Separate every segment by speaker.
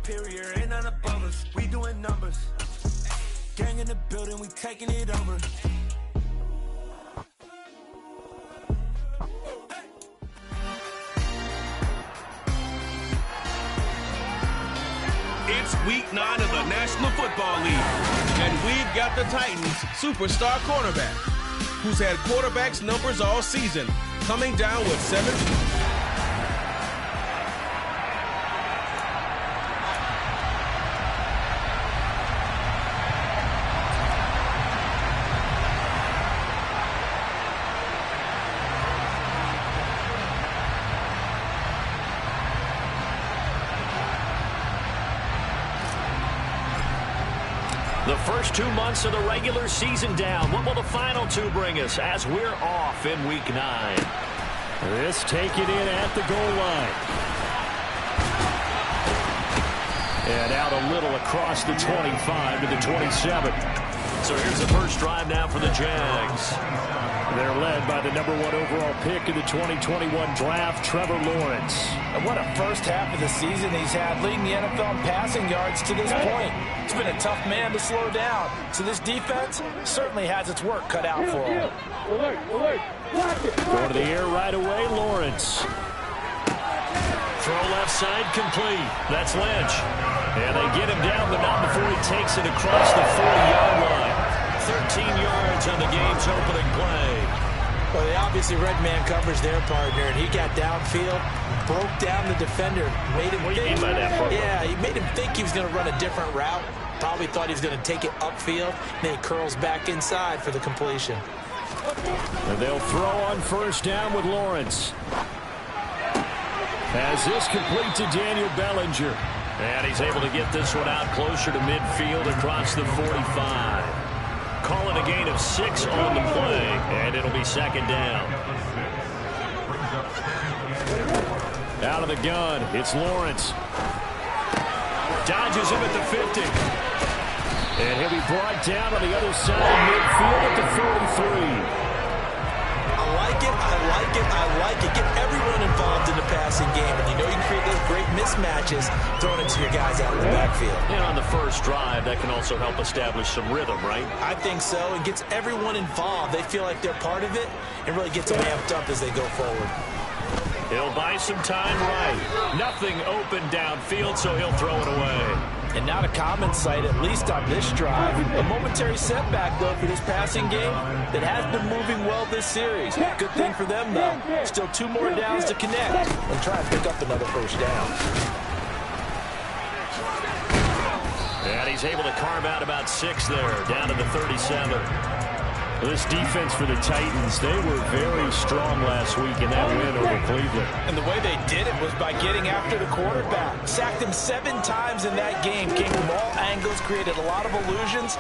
Speaker 1: superior, ain't none above us. We doing numbers. Gang in the building, we taking it over.
Speaker 2: It's week 9 of the National Football League, and we've got the Titans' superstar cornerback, who's had quarterbacks numbers all season, coming down with 7.
Speaker 3: The first 2 months of the regular season down. What will the final 2 bring us as we're off in week 9?
Speaker 4: This taken in at the goal line. And out a little across the 25 to the 27.
Speaker 3: So here's the first drive now for the Jags.
Speaker 4: They're led by the number 1 overall pick in the 2021 draft, Trevor Lawrence.
Speaker 5: And what a first half of the season he's had, leading the NFL in passing yards to this point. He's been a tough man to slow down. So this defense certainly has its work cut out for him.
Speaker 4: Going to the air right away, Lawrence.
Speaker 3: Throw left side complete. That's Lynch. And they get him down, but not before he takes it across the 40-yard line. 13 yards on the game's opening play.
Speaker 5: Well, they obviously read man coverage their partner, and he got downfield, broke down the defender, made him
Speaker 3: What do you mean by that, Bubba?
Speaker 5: Yeah, he made him think he was going to run a different route. Probably thought he was going to take it upfield. Then he curls back inside for the completion.
Speaker 4: And they'll throw on first down with Lawrence. As this complete to Daniel Bellinger.
Speaker 3: And he's able to get this one out closer to midfield across the 45. Call it a gain of 6 on the play, and it'll be second down.
Speaker 4: Out of the gun, it's Lawrence.
Speaker 3: Dodges him at the 50.
Speaker 4: And he'll be brought down on the other side, midfield at the 43.
Speaker 5: I like it, I like it, I like it. Get everyone involved in the passing game, and you know you can create those great mismatches throwing it to your guys out of the backfield.
Speaker 3: And on the first drive, that can also help establish some rhythm, right?
Speaker 5: I think so. It gets everyone involved. They feel like they're part of it, and really gets them amped up as they go forward.
Speaker 3: He'll buy some time right. Nothing open downfield, so he'll throw it away.
Speaker 5: And not a common sight, at least on this drive. A momentary setback, though, for this passing game that has been moving well this series. Good thing for them, though. Still 2 more downs to connect and try and pick up another first down.
Speaker 3: And he's able to carve out about 6 there, down to the 37.
Speaker 4: This defense for the Titans, they were very strong last week in that win over Cleveland.
Speaker 5: And the way they did it was by getting after the quarterback. Sacked him 7 times in that game. Came from all angles, created a lot of illusions,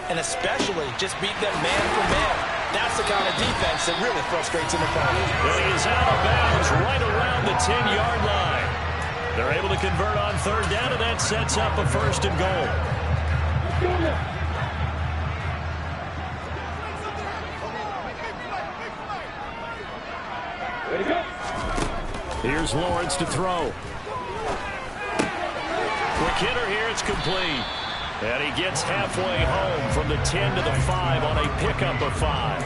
Speaker 5: and especially just beat them man for man. That's the kind of defense that really frustrates an opponent.
Speaker 3: Well, he is out of bounds right around the 10-yard line. They're able to convert on third down, and that sets up a first and goal.
Speaker 4: Here's Lawrence to throw.
Speaker 3: Quick hitter here, it's complete. And he gets halfway home from the 10 to the 5 on a pickup of 5.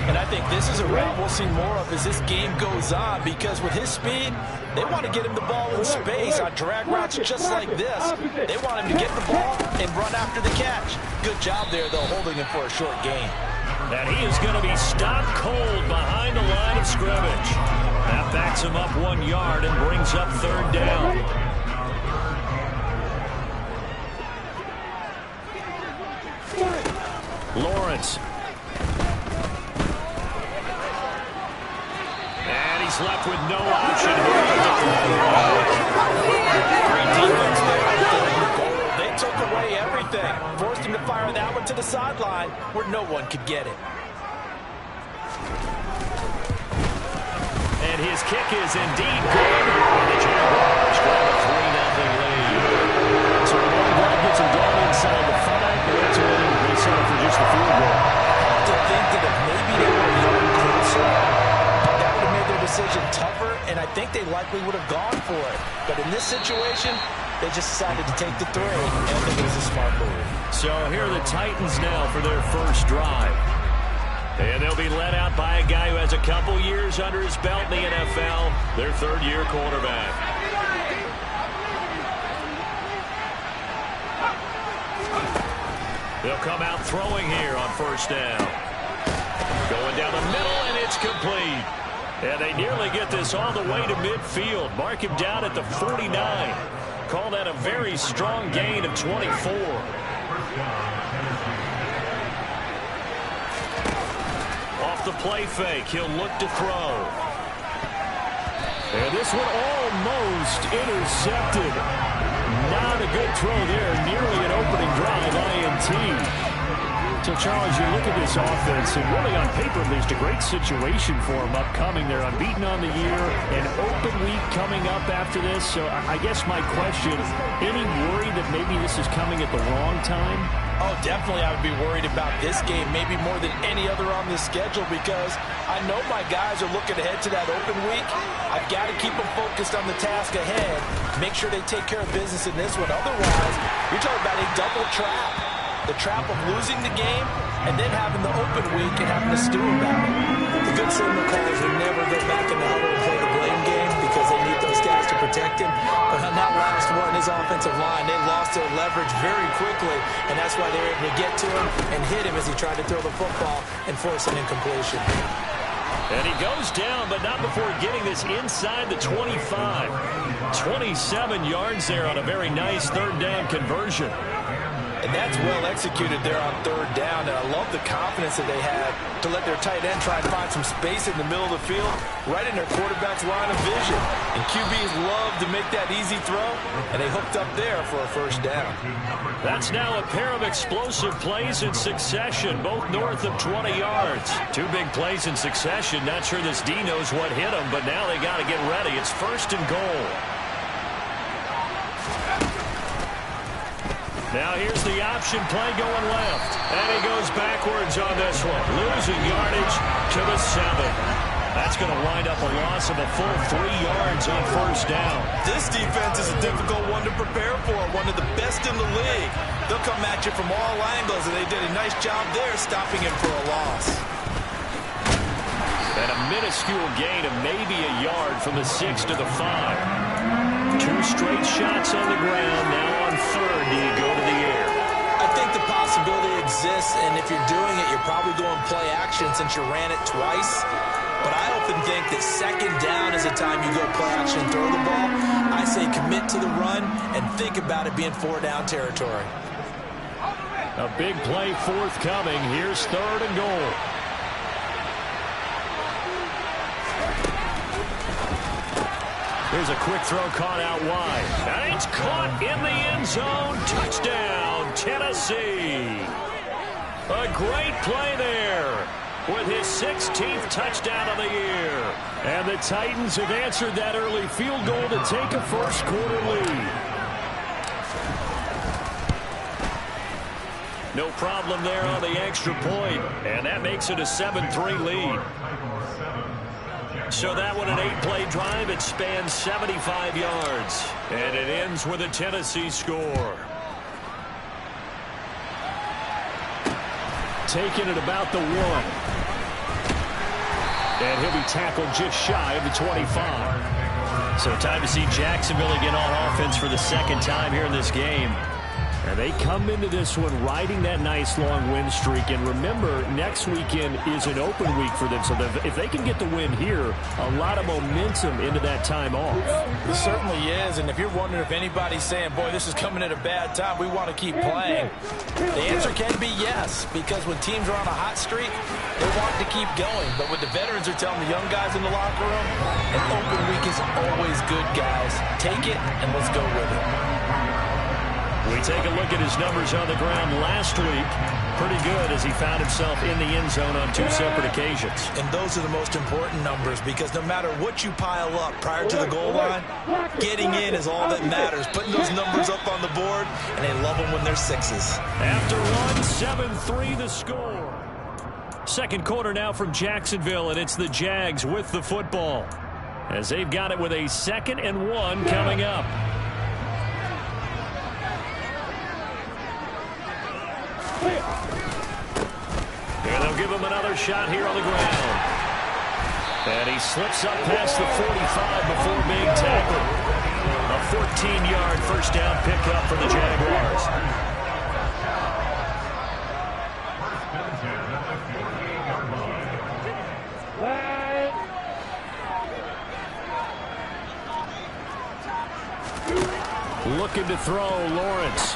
Speaker 5: And I think this is a route we'll see more of as this game goes on, because with his speed, they want to get him the ball in space on drag routes just like this. They want him to get the ball and run after the catch. Good job there, though, holding him for a short gain.
Speaker 3: And he is going to be stopped cold behind the line of scrimmage. That backs him up 1 yard and brings up third down.
Speaker 4: Lawrence.
Speaker 3: And he's left with no option here.
Speaker 5: Great defense there. They took away everything. Forced him to fire that one to the sideline where no one could get it.
Speaker 3: And his kick is indeed good. And the Jaguars grab a 3-0 lead.
Speaker 4: So the long drive gets him down inside the 5. That's where they settle for just a field goal.
Speaker 5: To think that if maybe they were a yard closer, that would have made their decision tougher, and I think they likely would have gone for it. But in this situation, they just decided to take the 3, and I think it was a smart move.
Speaker 3: So here are the Titans now for their first drive. And they'll be led out by a guy who has a couple years under his belt in the NFL, their third-year quarterback. They'll come out throwing here on first down. Going down the middle, and it's complete. And they nearly get this all the way to midfield. Mark him down at the 49. Call that a very strong gain of 24. Off the play fake, he'll look to throw. And this one almost intercepted. Not a good throw there. Nearly an opening drive, INT. So, Charles, you look at this offense, and really on paper, there's a great situation for them upcoming. They're unbeaten on the year, an open week coming up after this. So I guess my question, any worry that maybe this is coming at the wrong time?
Speaker 5: Oh, definitely I would be worried about this game, maybe more than any other on the schedule, because I know my guys are looking ahead to that open week. I've got to keep them focused on the task ahead, make sure they take care of business in this one. Otherwise, you're talking about a double trap. The trap of losing the game and then having the open week and having to stew about it. The good signal callers will never go back in the huddle and play the blame game because they need those guys to protect him. But on that last one, his offensive line, they lost their leverage very quickly, and that's why they were able to get to him and hit him as he tried to throw the football and force an incompletion.
Speaker 3: And he goes down, but not before getting this inside the 25. 27 yards there on a very nice third down conversion.
Speaker 5: And that's well executed there on third down. And I love the confidence that they had to let their tight end try and find some space in the middle of the field, right in their quarterback's line of vision. And QBs love to make that easy throw, and they hooked up there for a first down.
Speaker 3: That's now a pair of explosive plays in succession, both north of 20 yards. Two big plays in succession. Not sure this D knows what hit them, but now they got to get ready. It's first and goal. Now here's the option play going left. And he goes backwards on this one. Losing yardage to the 7. That's going to wind up a loss of a full 3 yards on first down.
Speaker 5: This defense is a difficult one to prepare for. One of the best in the league. They'll come at you from all angles, and they did a nice job there stopping him for a loss.
Speaker 3: And a minuscule gain of maybe a yard from the 6 to the 5. 2 straight shots on the ground. Now on third, do you go to the air?
Speaker 5: I think the possibility exists, and if you're doing it, you're probably going play action since you ran it twice. But I often think that second down is the time you go play action and throw the ball. I say commit to the run and think about it being 4-down territory.
Speaker 3: A big play forthcoming. Here's third and goal. Here's a quick throw caught out wide. And it's caught in the end zone. Touchdown, Tennessee. A great play there with his 16th touchdown of the year. And the Titans have answered that early field goal to take a first quarter lead. No problem there on the extra point. And that makes it a 7-3 lead. So that one, an 8-play drive. It spans 75 yards. And it ends with a Tennessee score. Taking it about the 1. And he'll be tackled just shy of the 25. So time to see Jacksonville again on offense for the second time here in this game. And they come into this one riding that nice long win streak. And remember, next weekend is an open week for them. So if they can get the win here, a lot of momentum into that time off.
Speaker 5: It certainly is. And if you're wondering if anybody's saying, boy, this is coming at a bad time, we want to keep playing, the answer can be yes. Because when teams are on a hot streak, they want to keep going. But what the veterans are telling the young guys in the locker room, an open week is always good, guys. Take it and let's go with it.
Speaker 3: We take a look at his numbers on the ground last week. Pretty good as he found himself in the end zone on 2 separate occasions. And those are the most important numbers because no matter what you pile up prior to the goal line, getting in is all that matters. Putting those numbers up on the board, and they love them when they're 6s. After one, 7-3 the score. Second quarter now from Jacksonville, and it's the Jags with the football as they've got it with a 2nd and 1 coming up. give him another shot here on the ground. And he slips up past the 45 before being tackled. A 14-yard first down pickup for the Jaguars. Looking to throw, Lawrence.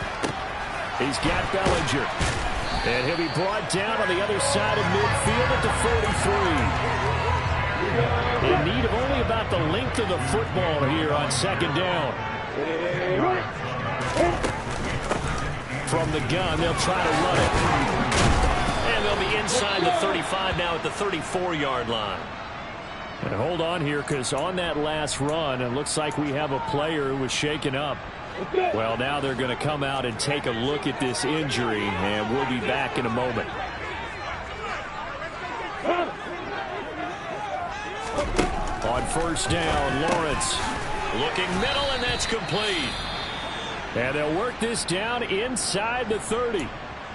Speaker 3: He's got Bellinger. And he'll be brought down on the other side of midfield at the 43. In need of only about the length of the football here on second down. From the gun, they'll try to run it. And they'll be inside the 35 now at the 34-yard line. And hold on here, because on that last run, it looks like we have a player who was shaken up. Well, now they're going to come out and take a look at this injury, and we'll be back in a moment. On first down, Lawrence looking middle, and that's complete. And they'll work this down inside the 30.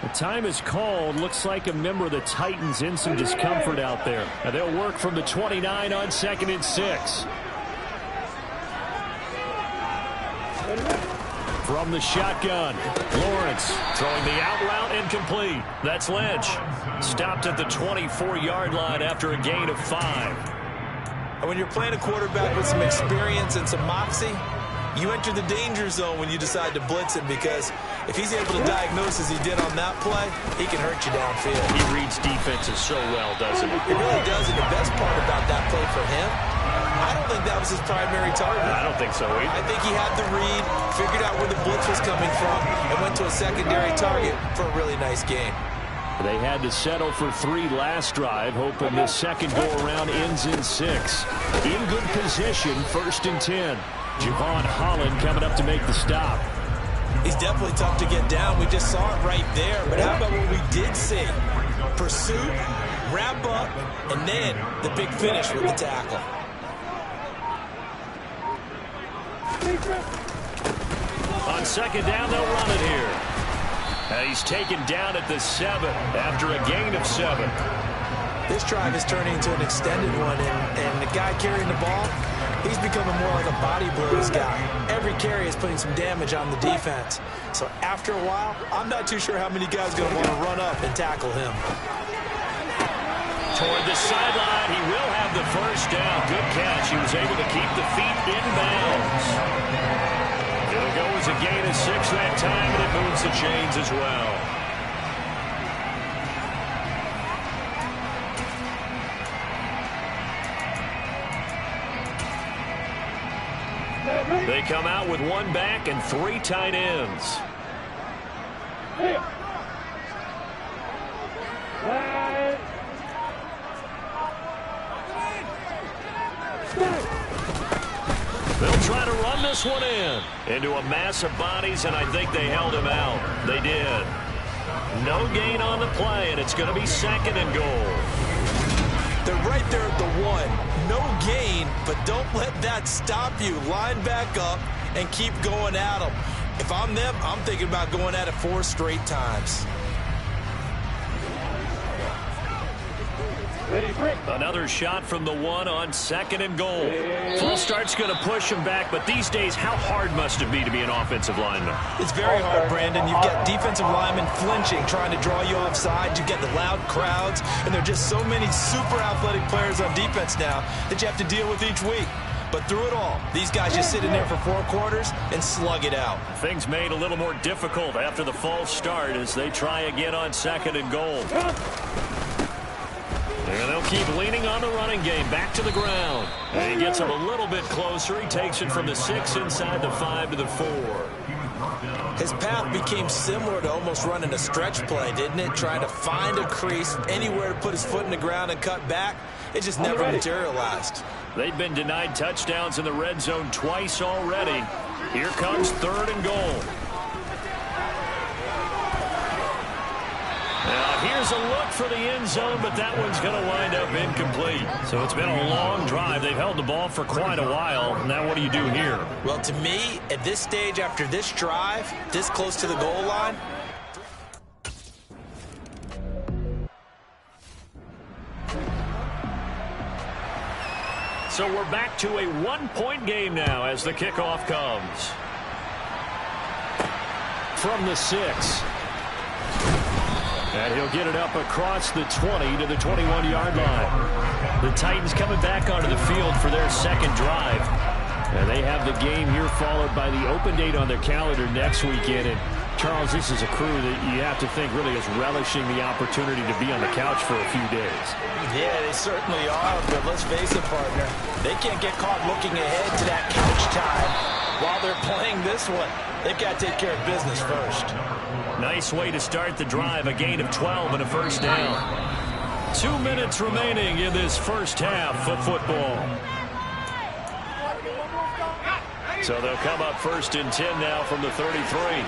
Speaker 3: The time is called. Looks like a member of the Titans in some discomfort out there. And they'll work from the 29 on 2nd and 6. From the shotgun, Lawrence throwing the out route incomplete. That's Lynch. Stopped at the 24-yard line after a gain of 5.
Speaker 5: When you're playing a quarterback with some experience and some moxie, you enter the danger zone when you decide to blitz him, because if he's able to diagnose as he did on that play, he can hurt you downfield.
Speaker 3: He reads defenses so well, doesn't he?
Speaker 5: He really does, and the best part about that play for him, I don't think that was his primary target.
Speaker 3: I don't think so either.
Speaker 5: I think he had the read, figured out where the blitz was coming from, and went to a secondary target for a really nice game.
Speaker 3: They had to settle for 3 last drive, hoping this second go-around ends in 6. In good position, 1st and 10. Javon Holland coming up to make the stop.
Speaker 5: He's definitely tough to get down. We just saw it right there. But how about what we did see? Pursuit, wrap up, and then the big finish with the tackle.
Speaker 3: On second down, they'll run it here. And he's taken down at the 7 after a gain of 7.
Speaker 5: This drive is turning into an extended one, and the guy carrying the ball, he's becoming more like a body blows guy. Every carry is putting some damage on the defense. So after a while, I'm not too sure how many guys are going to want to run up and tackle him.
Speaker 3: Toward the sideline, he will have the first down. Good catch. He was able to keep the feet in bounds. It'll go as a gain of 6 that time, and it moves the chains as well. They come out with 1 back and 3 tight ends. They'll try to run this one into a mass of bodies, and I think they held him out. They did. No gain on the play, and it's going to be 2nd and goal.
Speaker 5: They're right there at the 1. No gain, but don't let that stop you. Line back up and keep going at them. If I'm them, I'm thinking about going at it 4 straight times.
Speaker 3: Another shot from the 1 on 2nd and goal. Full start's going to push him back, but these days, how hard must it be to be an offensive lineman?
Speaker 5: It's very hard, Brandon. You've got defensive linemen flinching, trying to draw you offside. You get the loud crowds, and there are just so many super athletic players on defense now that you have to deal with each week. But through it all, these guys just sit in there for 4 quarters and slug it out.
Speaker 3: Things made a little more difficult after the false start as they try again on 2nd and goal. And they'll keep leaning on the running game. Back to the ground. And he gets him a little bit closer. He takes it from the 6 inside the 5 to the 4.
Speaker 5: His path became similar to almost running a stretch play, didn't it? Trying to find a crease, anywhere to put his foot in the ground and cut back. It just never materialized.
Speaker 3: They've been denied touchdowns in the red zone twice already. Here comes 3rd and goal. Now here's a look for the end zone, but that one's going to wind up incomplete. So it's been a long drive. They've held the ball for quite a while. Now what do you do here?
Speaker 5: Well, to me, at this stage after this drive, this close to the goal line,
Speaker 3: So we're back to a one-point game now as the kickoff comes. From the 6. And he'll get it up across the 20 to the 21-yard line. The Titans coming back onto the field for their second drive. And they have the game here followed by the open date on their calendar next weekend. And Charles, this is a crew that you have to think really is relishing the opportunity to be on the couch for a few days.
Speaker 5: Yeah, they certainly are, but let's face it, partner. They can't get caught looking ahead to that couch time while they're playing this one. They've got to take care of business first.
Speaker 3: Nice way to start the drive, a gain of 12 and a first down. 2 minutes remaining in this first half of football. So they'll come up 1st and 10 now from the 33.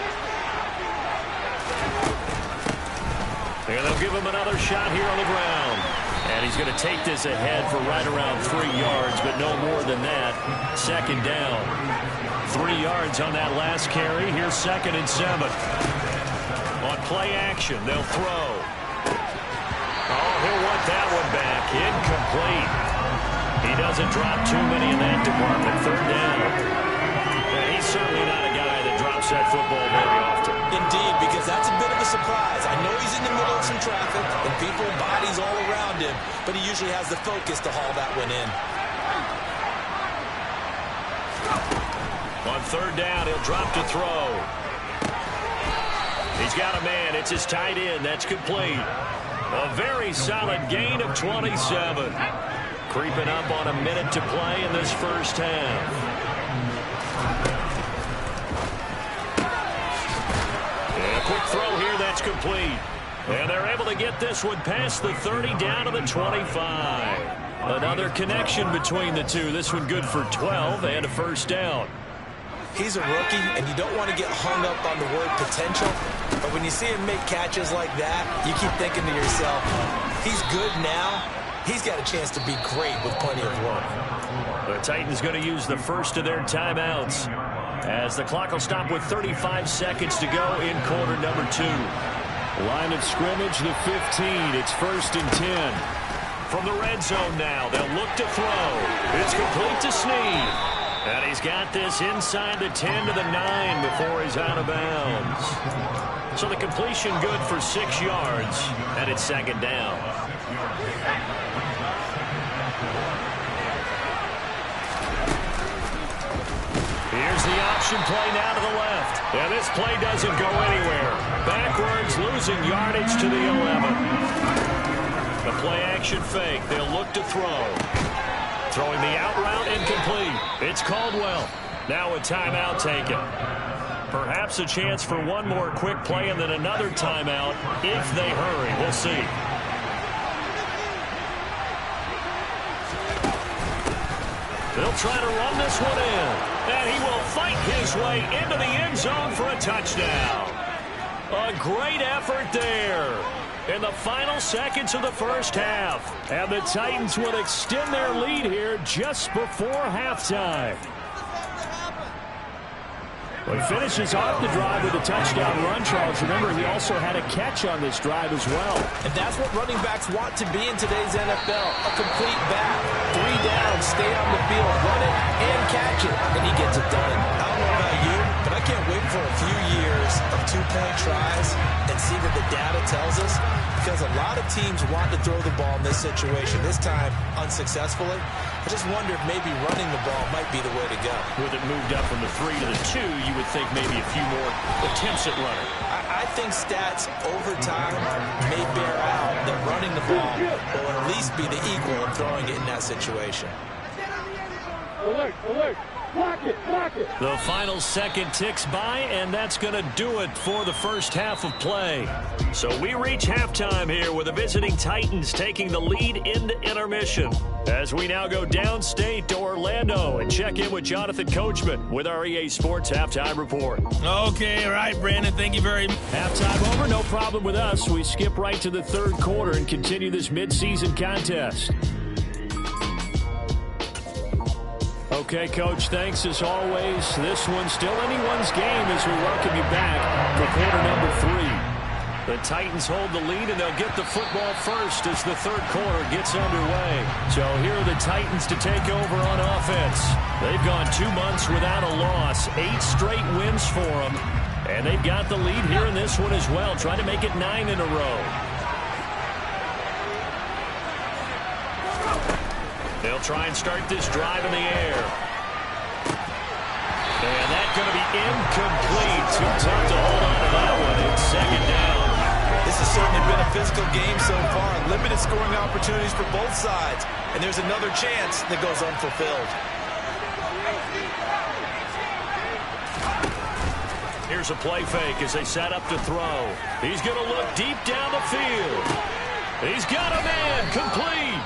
Speaker 3: And they'll give him another shot here on the ground. And he's going to take this ahead for right around 3 yards, but no more than that. Second down. 3 yards on that last carry. Here's 2nd and 7. On play action, they'll throw. Oh, he'll want that one back. Incomplete. He doesn't drop too many in that department. 3rd down. And he's certainly not a guy that drops that football very often.
Speaker 5: Indeed, because that's a bit of a surprise. I know he's in the middle of some traffic and people, bodies all around him, but he usually has the focus to haul that one in.
Speaker 3: On 3rd down, he'll drop to throw. He's got a man. It's his tight end. That's complete. A very solid gain of 27. Creeping up on a minute to play in this first half. Quick throw here, that's complete. And they're able to get this one past the 30 down to the 25. Another connection between the two. This one good for 12 and a first down.
Speaker 5: He's a rookie, and you don't want to get hung up on the word potential. But when you see him make catches like that, you keep thinking to yourself, he's good now. He's got a chance to be great with plenty of work.
Speaker 3: The Titans going to use the first of their timeouts as the clock will stop with 35 seconds to go in quarter number 2. Line of scrimmage, the 15. It's 1st and 10. From the red zone now, they'll look to throw. It's complete to Snead. And he's got this inside the 10 to the 9 before he's out of bounds. So the completion good for 6 yards, and it's 2nd down. Here's the option play now to the left. And this play doesn't go anywhere. Backwards, losing yardage to the 11. The play action fake. They'll look to throw. Throwing the out route incomplete. It's Caldwell. Now a timeout taken. Perhaps a chance for one more quick play and then another timeout if they hurry. We'll see. They'll try to run this one in. And he will fight his way into the end zone for a touchdown. A great effort there in the final seconds of the first half. And the Titans will extend their lead here just before halftime. Well, he finishes off the drive with a touchdown run, Charles. Remember, he also had a catch on this drive as well.
Speaker 5: And that's what running backs want to be in today's NFL. A complete back, 3 down, stay on the field, run it, and catch it. And he gets it done. I don't know about you, but I can't wait for a few years of 2-point tries and see what the data tells us. Because a lot of teams want to throw the ball in this situation, this time unsuccessfully. I just wonder if maybe running the ball might be the way to go.
Speaker 3: With it moved up from the 3 to the 2, you would think maybe a few more attempts at running.
Speaker 5: I think stats over time may bear out that running the ball will at least be the equal of throwing it in that situation.
Speaker 3: The final second ticks by, and that's going to do it for the first half of play. So we reach halftime here with the visiting Titans taking the lead into intermission. As we now go downstate to Orlando and check in with Jonathan Coachman with our EA Sports Halftime Report.
Speaker 2: Okay, all right, Brandon, thank you very much.
Speaker 3: Halftime over, no problem with us. We skip right to the third quarter and continue this midseason contest. Okay, Coach, thanks as always. This one's still anyone's game as we welcome you back for quarter number 3. The Titans hold the lead, and they'll get the football first as the third quarter gets underway. So here are the Titans to take over on offense. They've gone 2 months without a loss, 8 straight wins for them. And they've got the lead here in this one as well, trying to make it 9 in a row. They'll try and start this drive in the air. And that's going to be incomplete. Too tough to hold on to that one. It's second down.
Speaker 5: This has certainly been a physical game so far. Limited scoring opportunities for both sides. And there's another chance that goes unfulfilled.
Speaker 3: Here's a play fake as they set up to throw. He's going to look deep down the field. He's got a man complete.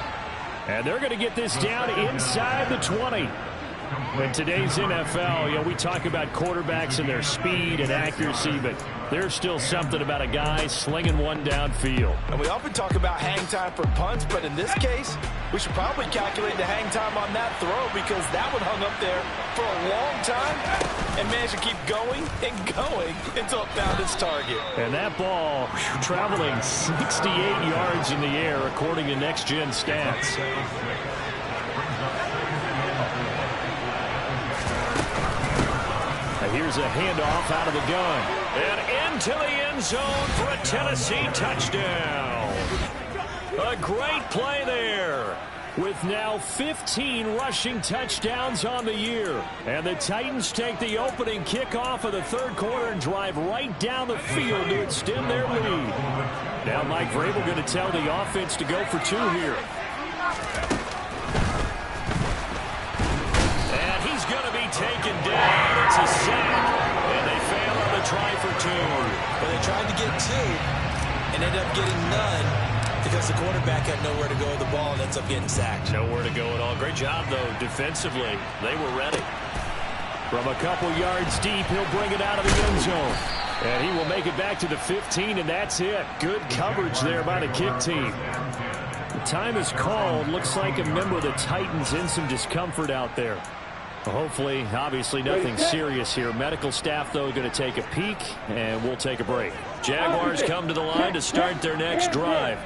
Speaker 3: And they're going to get this down inside the 20. In today's NFL, we talk about quarterbacks and their speed and accuracy, but there's still something about a guy slinging one downfield.
Speaker 5: And we often talk about hang time for punts, but in this case, we should probably calculate the hang time on that throw because that one hung up there for a long time and managed to keep going and going until it found its target.
Speaker 3: And that ball traveling 68 yards in the air, according to Next Gen Stats. Here's a handoff out of the gun. And into the end zone for a Tennessee touchdown. A great play there. With now 15 rushing touchdowns on the year. And the Titans take the opening kickoff of the third quarter and drive right down the field to extend their lead. Now Mike Vrabel going to tell the offense to go for 2 here. And he's going to be taken down. It's a sack. And they fail on the try for 2.
Speaker 5: Well, they tried to get 2 and ended up getting none. Because the quarterback had nowhere to go with the ball and ends up getting sacked.
Speaker 3: Nowhere to go at all. Great job, though, defensively. They were ready. From a couple yards deep, he'll bring it out of the end zone. And he will make it back to the 15, and that's it. Good coverage there by the kick team. The time is called. Looks like a member of the Titans in some discomfort out there. Hopefully, obviously, nothing serious here. Medical staff, though, going to take a peek, and we'll take a break. Jaguars come to the line to start their next drive.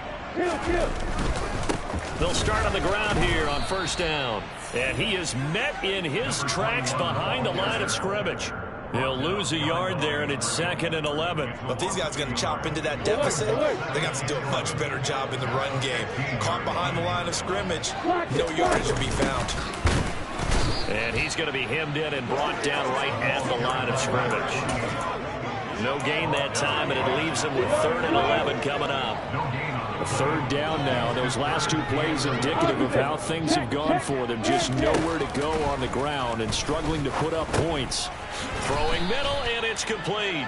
Speaker 3: They'll start on the ground here on first down. And he is met in his tracks behind the line of scrimmage. He'll lose a yard there, and it's 2nd and 11.
Speaker 5: But these guys are going to chop into that deficit. They got to do a much better job in the run game. Caught behind the line of scrimmage. No yardage to be found.
Speaker 3: And he's going to be hemmed in and brought down right at the line of scrimmage. No gain that time, and it leaves him with 3rd and 11 coming up. A 3rd down now. Those last 2 plays indicative of how things have gone for them. Just nowhere to go on the ground and struggling to put up points. Throwing middle, and it's complete.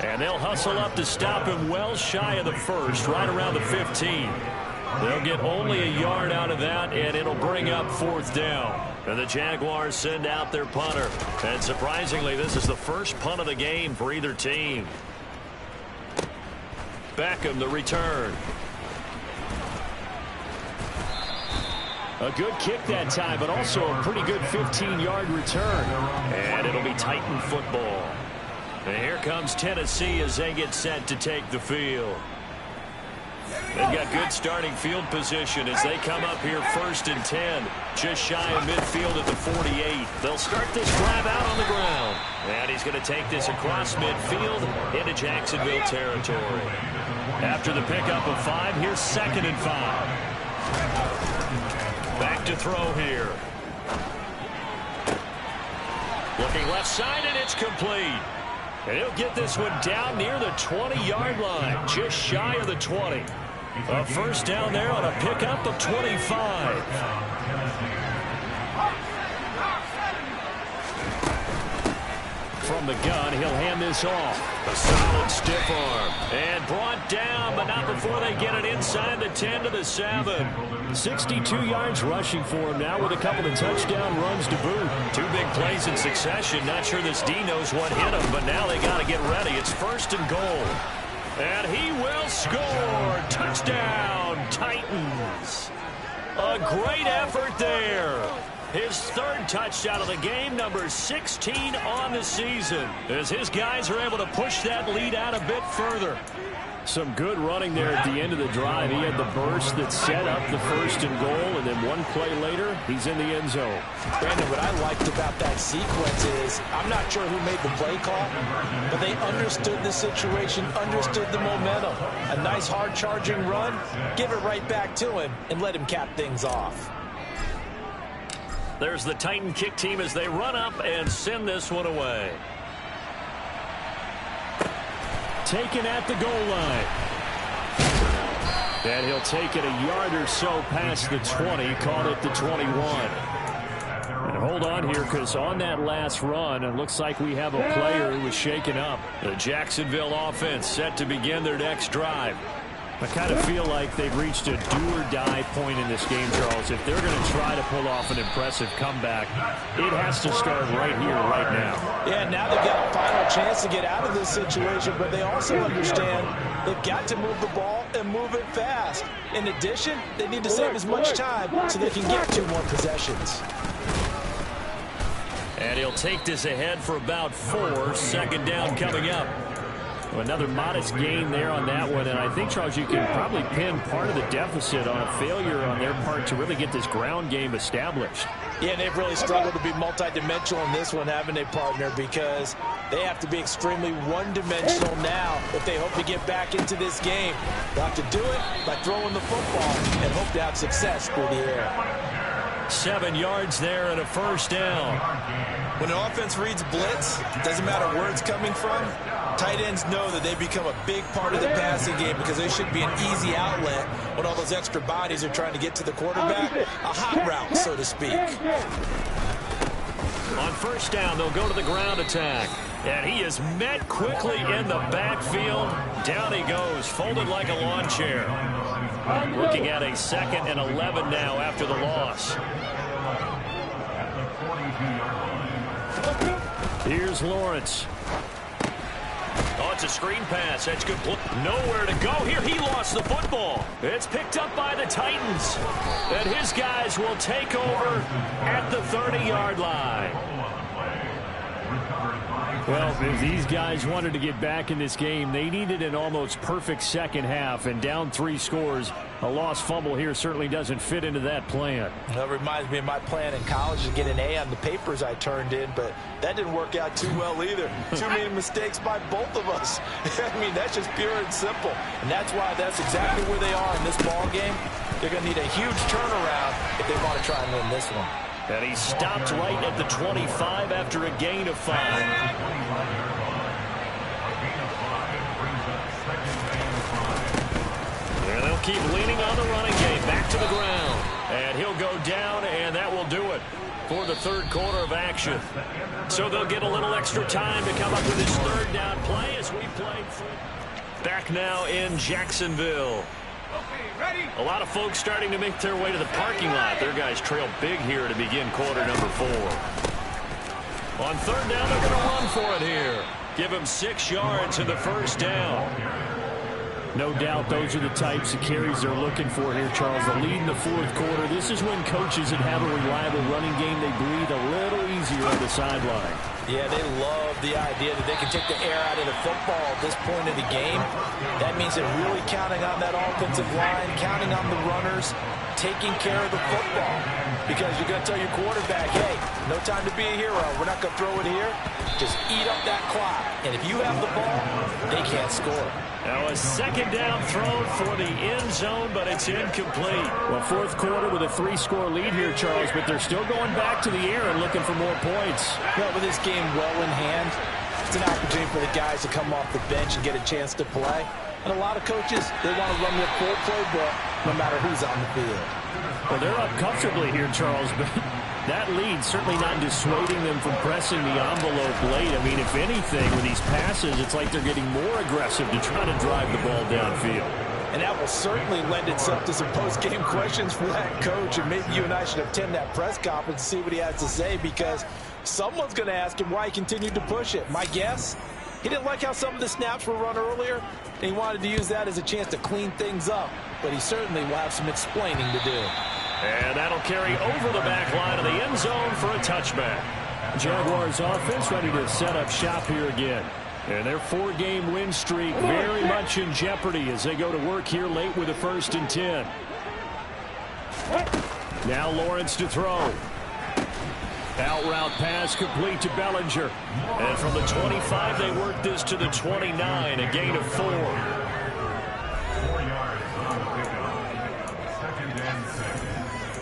Speaker 3: And they'll hustle up to stop him well shy of the 1st, right around the 15. They'll get only a yard out of that, and it'll bring up 4th down. And the Jaguars send out their punter. And surprisingly, this is the first punt of the game for either team. Beckham, the return. A good kick that time, but also a pretty good 15-yard return. And it'll be Titan football. And here comes Tennessee as they get set to take the field. They've got good starting field position as they come up here 1st and 10. Just shy of midfield at the 48. They'll start this drive out on the ground. And he's going to take this across midfield into Jacksonville territory. After the pickup of 5, here's 2nd and 5. Back to throw here. Looking left side, and it's complete. And he'll get this one down near the 20-yard line, just shy of the 20. A 1st down there on a pickup of 25. From the gun, he'll hand this off. A solid stiff arm. And brought down, but not before they get it inside the 10 to the 7. 62 yards rushing for him now with a couple of touchdown runs to boot. 2 big plays in succession. Not sure this D knows what hit him, but now they got to get ready. It's 1st and goal. And he will score. Touchdown, Titans. A great effort there. His 3rd touchdown of the game, number 16 on the season, as his guys are able to push that lead out a bit further.
Speaker 4: Some good running there at the end of the drive. He had the burst that set up the 1st and goal, and then one play later, he's in the end zone.
Speaker 5: Brandon, what I liked about that sequence is, I'm not sure who made the play call, but they understood the situation, understood the momentum. A nice hard charging run, give it right back to him, and let him cap things off.
Speaker 3: There's the Titan kick team as they run up and send this one away.
Speaker 4: Taken at the goal line. And he'll take it a yard or so past the 20, caught it the 21. And hold on here, because on that last run, it looks like we have a player who was shaken up.
Speaker 3: The Jacksonville offense set to begin their next drive.
Speaker 4: I kind of feel like they've reached a do-or-die point in this game, Charles. If they're going to try to pull off an impressive comeback, it has to start right here, right now.
Speaker 5: Yeah, now they've got a final chance to get out of this situation, but they also understand they've got to move the ball and move it fast. In addition, they need to save as much time so they can get 2 more possessions.
Speaker 3: And he'll take this ahead for about 4. 2nd down coming up.
Speaker 4: Another modest gain there on that one, and I think, Charles, you can probably pin part of the deficit on a failure on their part to really get this ground game established.
Speaker 5: Yeah, they've really struggled to be multidimensional in this one, haven't they, partner? Because they have to be extremely one-dimensional now if they hope to get back into this game. They'll have to do it by throwing the football and hope to have success through the air.
Speaker 3: 7 yards there and a 1st down.
Speaker 5: When an offense reads blitz, it doesn't matter where it's coming from. Tight ends know that they become a big part of the passing game because they should be an easy outlet when all those extra bodies are trying to get to the quarterback. A hot route, so to speak.
Speaker 3: On 1st down, they'll go to the ground attack. And he is met quickly in the backfield. Down he goes, folded like a lawn chair. Looking at a 2nd and 11 now after the loss.
Speaker 4: Here's Lawrence.
Speaker 3: Oh, it's a screen pass. That's good. Nowhere to go here. He lost the football. It's picked up by the Titans. And his guys will take over at the 30-yard line.
Speaker 4: Well, if these guys wanted to get back in this game, they needed an almost perfect second half, and down 3 scores. A lost fumble here certainly doesn't fit into that plan.
Speaker 5: That reminds me of my plan in college to get an A on the papers I turned in, but that didn't work out too well either. Too many mistakes by both of us. I mean, that's just pure and simple. And that's why that's exactly where they are in this ball game. They're going to need a huge turnaround if they want to try and win this one.
Speaker 3: And he stopped right at the 25 after a gain of 5. And they'll keep leaning on the running game. Back to the ground. And he'll go down, and that will do it for the 3rd quarter of action. So they'll get a little extra time to come up with this 3rd down play as we play. Back now in Jacksonville. A lot of folks starting to make their way to the parking lot. Their guys trail big here to begin quarter number 4. On 3rd down, they're going to run for it here. Give him 6 yards to the 1st down.
Speaker 4: No doubt those are the types of carries they're looking for here, Charles. The lead in the 4th quarter. This is when coaches that have a reliable running game, they breathe a little easier on the sideline.
Speaker 5: Yeah, they love the idea that they can take the air out of the football at this point of the game. That means they're really counting on that offensive line, counting on the runners, taking care of the football. Because you're going to tell your quarterback, hey, no time to be a hero. We're not going to throw it here. Just eat up that clock. And if you have the ball, they can't score.
Speaker 3: Now a 2nd down throw for the end zone, but it's incomplete.
Speaker 4: Well, 4th quarter with a 3-score lead here, Charles, but they're still going back to the air and looking for more points.
Speaker 5: Well, with this game well in hand, it's an opportunity for the guys to come off the bench and get a chance to play. And a lot of coaches, they want to run their full playbook no matter who's on the field.
Speaker 4: Well, they're up comfortably here, Charles, but that lead certainly not dissuading them from pressing the envelope late. I mean, if anything, with these passes, it's like they're getting more aggressive to try to drive the ball downfield.
Speaker 5: And that will certainly lend itself to some post-game questions for that coach. And maybe you and I should attend that press conference and see what he has to say, because someone's going to ask him why he continued to push it. My guess, he didn't like how some of the snaps were run earlier, and he wanted to use that as a chance to clean things up. But he certainly will have some explaining to do.
Speaker 3: And that'll carry over the back line of the end zone for a touchback.
Speaker 4: Jaguars offense ready to set up shop here again. And their 4-game win streak very much in jeopardy as they go to work here late with a 1st and 10. Now Lawrence to throw. Out route pass complete to Bellinger. And from the 25, they work this to the 29, a gain of 4.
Speaker 6: 4 yards on the pickup. 2nd and 6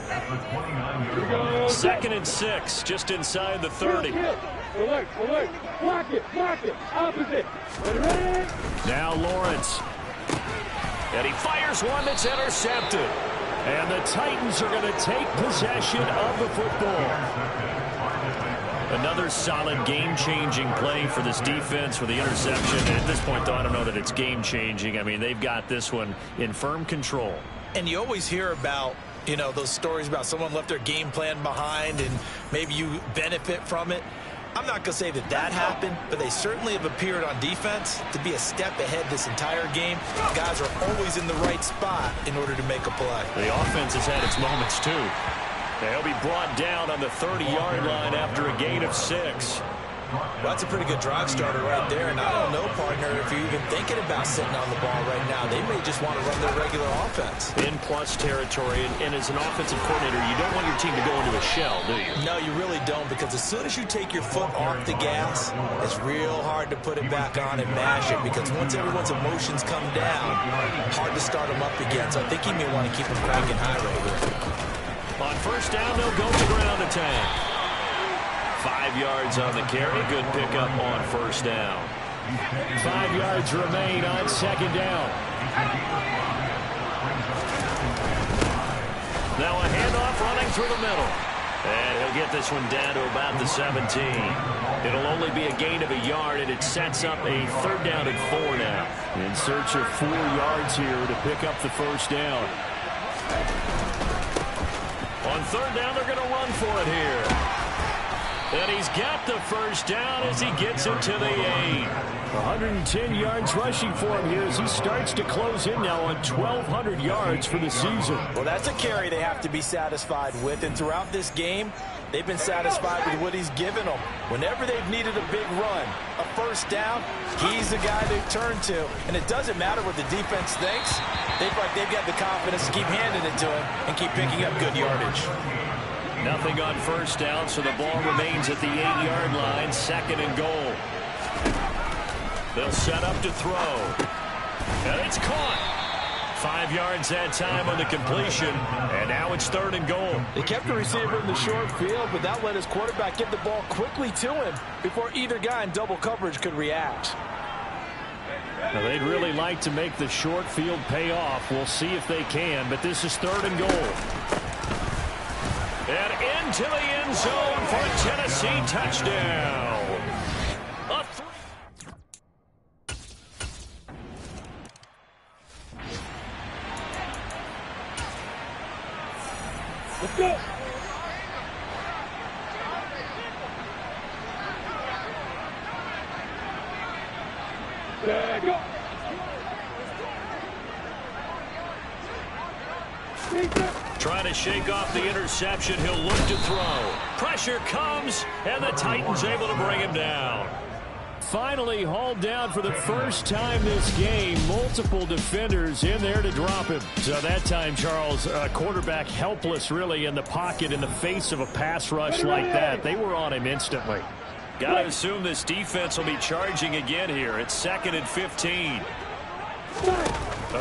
Speaker 6: at the 29-yard line.
Speaker 4: 2nd and 6, just inside the 30.
Speaker 7: Block it, opposite.
Speaker 4: Now Lawrence. And he fires one that's intercepted. And the Titans are going to take possession of the football. Another solid game-changing play for this defense with the interception. At this point, though, I don't know that it's game-changing. I mean, they've got this one in firm control.
Speaker 5: And you always hear about, you know, those stories about someone left their game plan behind and maybe you benefit from it. I'm not going to say that that happened, but they certainly have appeared on defense to be a step ahead this entire game. Guys are always in the right spot in order to make a play.
Speaker 4: The offense has had its moments, too. They'll be brought down on the 30-yard line after a gain of 6.
Speaker 5: Well, that's a pretty good drive starter right there, and I don't know, partner, if you're even thinking about sitting on the ball right now. They may just want to run their regular offense.
Speaker 4: In plus territory, and as an offensive coordinator, you don't want your team to go into a shell, do you?
Speaker 5: No, you really don't, because as soon as you take your foot off the gas, it's real hard to put it back on and mash it, because once everyone's emotions come down, hard to start them up again. So I think he may want to keep them cranking high right here.
Speaker 4: On 1st down, they'll go to ground attack. 5 yards on the carry. Good pickup on 1st down. 5 yards remain on 2nd down. Now a handoff running through the middle. And he'll get this one down to about the 17. It'll only be a gain of a yard, and it sets up a 3rd down and 4 now. In search of 4 yards here to pick up the 1st down. On 3rd down, they're going to run for it here. And he's got the 1st down as he gets it to the 8. 110 yards rushing for him here as he starts to close in now on 1,200 yards for the season.
Speaker 5: Well, that's a carry they have to be satisfied with. And throughout this game, they've been satisfied with what he's given them. Whenever they've needed a big run, a 1st down, he's the guy they turn to. And it doesn't matter what the defense thinks. They feel like they've got the confidence to keep handing it to him and keep picking up good yardage.
Speaker 4: Nothing on 1st down, so the ball remains at the 8-yard line, 2nd and goal. They'll set up to throw. And it's caught. 5 yards that time on the completion, and now it's 3rd and goal.
Speaker 5: They kept the receiver in the short field, but that let his quarterback get the ball quickly to him before either guy in double coverage could react.
Speaker 4: Now, they'd really like to make the short field pay off. We'll see if they can, but this is 3rd and goal. And into the end zone for a Tennessee touchdown. A 3.
Speaker 7: Let's go. There, go.
Speaker 4: Trying to shake off the interception. He'll look to throw. Pressure comes, and the Titans able to bring him down. Finally hauled down for the first time this game. Multiple defenders in there to drop him. So that time, Charles, quarterback helpless really in the pocket in the face of a pass rush like that. They were on him instantly. Got to assume this defense will be charging again here. It's 2nd and 15.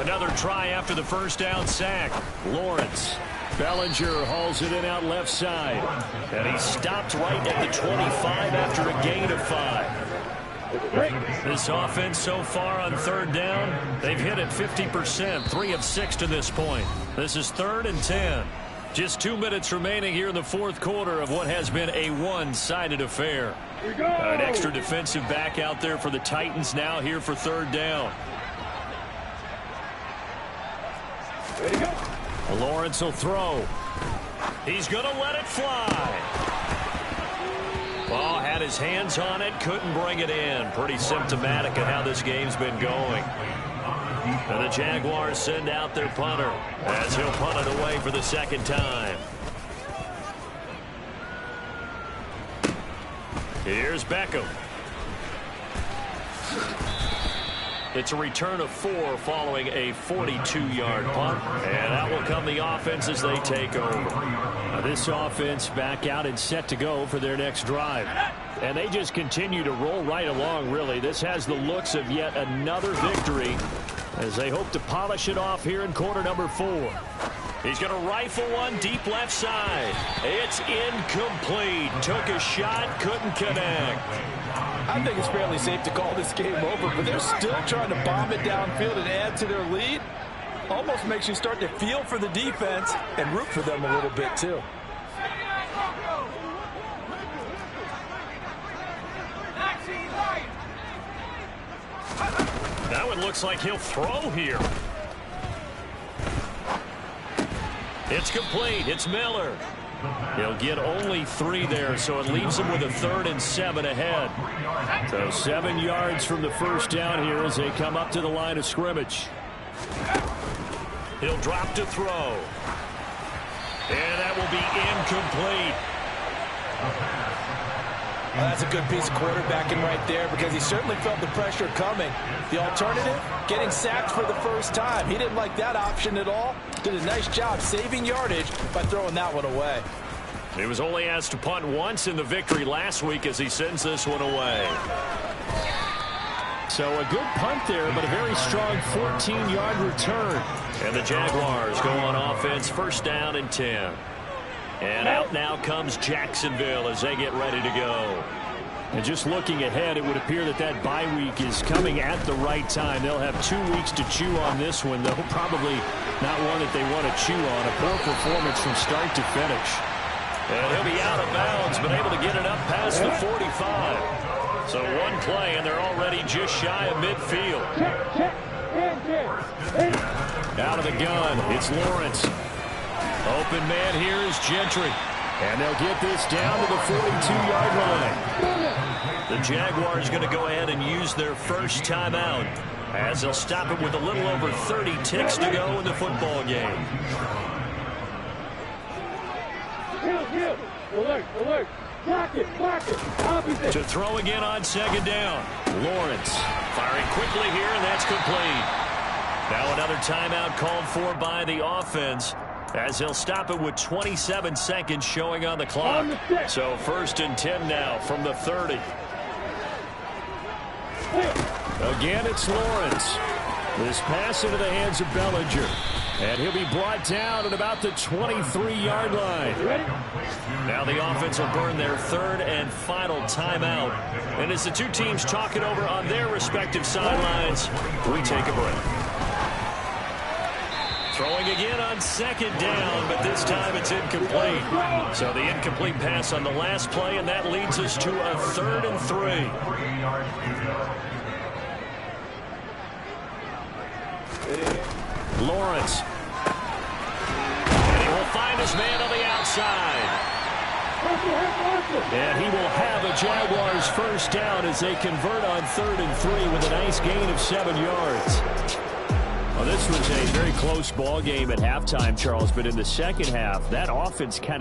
Speaker 4: Another try after the 1st down sack. Lawrence. Bellinger hauls it in out left side. And he stopped right at the 25 after a gain of 5. This offense so far on 3rd down, they've hit it 50%, 3 of 6 to this point. This is 3rd and 10. Just 2 minutes remaining here in the 4th quarter of what has been a one-sided affair. An extra defensive back out there for the Titans now here for 3rd down. Lawrence will throw. He's going to let it fly. Ball had his hands on it, couldn't bring it in. Pretty symptomatic of how this game's been going. And the Jaguars send out their punter as he'll punt it away for the 2nd time. Here's Beckham.
Speaker 3: It's a return of 4 following a 42-yard punt. And out will come the offense as they take over.
Speaker 4: Now this offense back out and set to go for their next drive. And they just continue to roll right along, really. This has the looks of yet another victory as they hope to polish it off here in quarter number 4.
Speaker 3: He's going to rifle one deep left side. It's incomplete. Took a shot, couldn't connect.
Speaker 5: I think it's fairly safe to call this game over, but they're still trying to bomb it downfield and add to their lead. Almost makes you start to feel for the defense and root for them a little bit, too.
Speaker 3: That one looks like he'll throw here. It's complete. It's Miller. He'll get only 3 there, so it leaves him with a 3rd and 7 ahead.
Speaker 4: So 7 yards from the first down here as they come up to the line of scrimmage.
Speaker 3: He'll drop to throw. And that will be incomplete.
Speaker 5: Well, that's a good piece of quarterbacking right there because he certainly felt the pressure coming. The alternative, getting sacked for the first time. He didn't like that option at all. Did a nice job saving yardage by throwing that one away.
Speaker 3: He was only asked to punt once in the victory last week as he sends this one away.
Speaker 4: So a good punt there, but a very strong 14-yard return.
Speaker 3: And the Jaguars go on offense, 1st down and 10. And out now comes Jacksonville as they get ready to go.
Speaker 4: And just looking ahead, it would appear that that bye week is coming at the right time. They'll have 2 weeks to chew on this one, though probably not one that they want to chew on. A poor performance from start to finish.
Speaker 3: And he'll be out of bounds, but able to get it up past the 45. So one play, and they're already just shy of midfield.
Speaker 4: Out of the gun, it's Lawrence.
Speaker 3: Open man here is Gentry.
Speaker 4: And they'll get this down to the 42-yard line.
Speaker 3: The Jaguars going to go ahead and use their first timeout as they'll stop it with a little over 30 ticks to go in the football game.
Speaker 7: Alert. Block it. Opposite.
Speaker 3: To throw again on 2nd down. Lawrence firing quickly here, and that's complete. Now another timeout called for by the offense as he'll stop it with 27 seconds showing on the clock. So 1st and 10 now from the 30.
Speaker 4: Again, it's Lawrence. This pass into the hands of Bellinger. And he'll be brought down at about the 23-yard line.
Speaker 3: Now the offense will burn their 3rd and final timeout. And as the 2 teams talk it over on their respective sidelines, we take a break. Throwing again on 2nd down, but this time it's incomplete. So the incomplete pass on the last play, and that leads us to a 3rd and 3.
Speaker 4: Lawrence.
Speaker 3: And he will find his man on the outside.
Speaker 4: And he will have a Jaguars first down as they convert on 3rd and 3 with a nice gain of 7 yards. Well, this was a very close ball game at halftime, Charles, but in the second half, that offense kind of